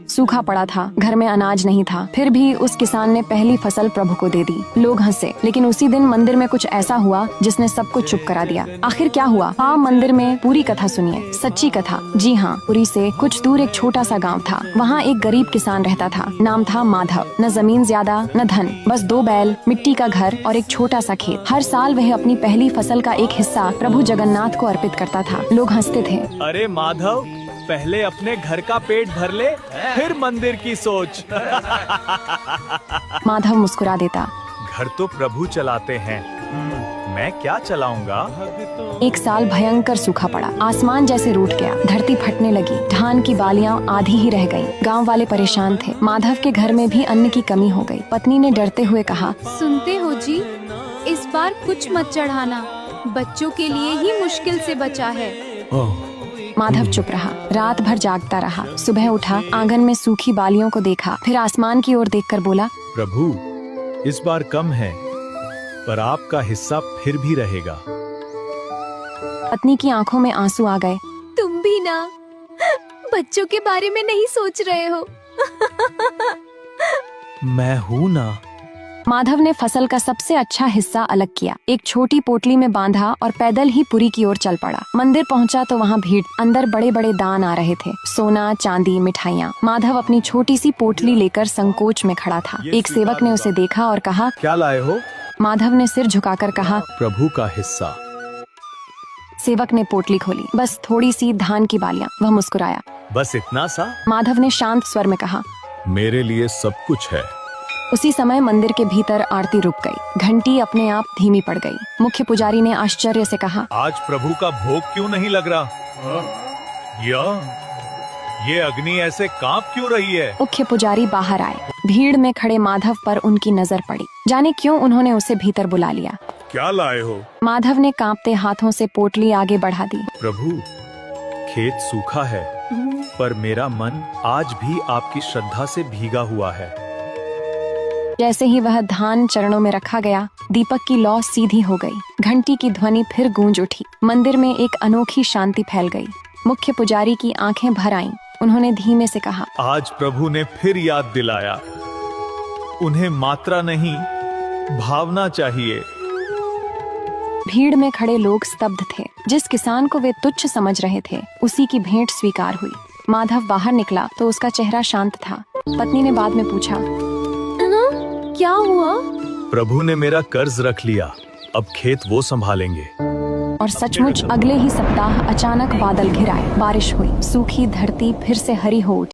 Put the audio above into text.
सूखा पड़ा था, घर में अनाज नहीं था, फिर भी उस किसान ने पहली फसल प्रभु को दे दी। लोग हंसे, लेकिन उसी दिन मंदिर में कुछ ऐसा हुआ जिसने सबको चुप करा दिया। आखिर क्या हुआ? हाँ, मंदिर में पूरी कथा सुनिए, सच्ची कथा। जी हाँ, पुरी से कुछ दूर एक छोटा सा गाँव था। वहाँ एक गरीब किसान रहता था। नाम था माधव। न जमीन ज्यादा न धन, बस 2 बैल, मिट्टी का घर और एक छोटा सा खेत। हर साल वह अपनी पहली फसल का एक हिस्सा प्रभु जगन्नाथ को अर्पित करता था। लोग हंसते थे। अरे माधव, पहले अपने घर का पेट भर ले, फिर मंदिर की सोच। माधव मुस्कुरा देता। घर तो प्रभु चलाते हैं, मैं क्या चलाऊंगा। एक साल भयंकर सूखा पड़ा। आसमान जैसे रूठ गया, धरती फटने लगी, धान की बालियां आधी ही रह गईं। गांव वाले परेशान थे। माधव के घर में भी अन्न की कमी हो गई। पत्नी ने डरते हुए कहा, सुनते हो जी, इस बार कुछ मत चढ़ाना, बच्चों के लिए ही मुश्किल से बचा है। माधव चुप रहा, रात भर जागता रहा। सुबह उठा, आंगन में सूखी बालियों को देखा, फिर आसमान की ओर देखकर बोला, प्रभु, इस बार कम है, पर आपका हिस्सा फिर भी रहेगा। पत्नी की आंखों में आंसू आ गए। तुम भी ना बच्चों के बारे में नहीं सोच रहे हो। मैं हूँ ना। माधव ने फसल का सबसे अच्छा हिस्सा अलग किया, एक छोटी पोटली में बांधा और पैदल ही पुरी की ओर चल पड़ा। मंदिर पहुंचा तो वहां भीड़, अंदर बड़े बड़े दान आ रहे थे, सोना, चांदी, मिठाइयाँ। माधव अपनी छोटी सी पोटली लेकर संकोच में खड़ा था। एक सेवक ने उसे देखा और कहा, क्या लाए हो? माधव ने सिर झुकाकर कहा, प्रभु का हिस्सा। सेवक ने पोटली खोली, बस थोड़ी सी धान की बालियां। वह मुस्कुराया। बस इतना सा? माधव ने शांत स्वर में कहा, मेरे लिए सब कुछ है। उसी समय मंदिर के भीतर आरती रुक गई। घंटी अपने आप धीमी पड़ गई। मुख्य पुजारी ने आश्चर्य से कहा, आज प्रभु का भोग क्यों नहीं लग रहा? ये अग्नि ऐसे कांप क्यों रही है? मुख्य पुजारी बाहर आए। भीड़ में खड़े माधव पर उनकी नजर पड़ी। जाने क्यों उन्होंने उसे भीतर बुला लिया। क्या लाए हो? माधव ने कांपते हाथों से पोटली आगे बढ़ा दी। प्रभु, खेत सूखा है, पर मेरा मन आज भी आपकी श्रद्धा से भीगा हुआ है। जैसे ही वह धान चरणों में रखा गया, दीपक की लौ सीधी हो गई। घंटी की ध्वनि फिर गूंज उठी। मंदिर में एक अनोखी शांति फैल गई। मुख्य पुजारी की आंखें भर आईं। उन्होंने धीमे से कहा, आज प्रभु ने फिर याद दिलाया, उन्हें मात्रा नहीं, भावना चाहिए। भीड़ में खड़े लोग स्तब्ध थे। जिस किसान को वे तुच्छ समझ रहे थे, उसी की भेंट स्वीकार हुई। माधव बाहर निकला तो उसका चेहरा शांत था। पत्नी ने बाद में पूछा, क्या हुआ? प्रभु ने मेरा कर्ज रख लिया, अब खेत वो संभालेंगे। और सचमुच अगले ही सप्ताह अचानक बादल घिर आए। बारिश हुई, सूखी धरती फिर से हरी हो उठी।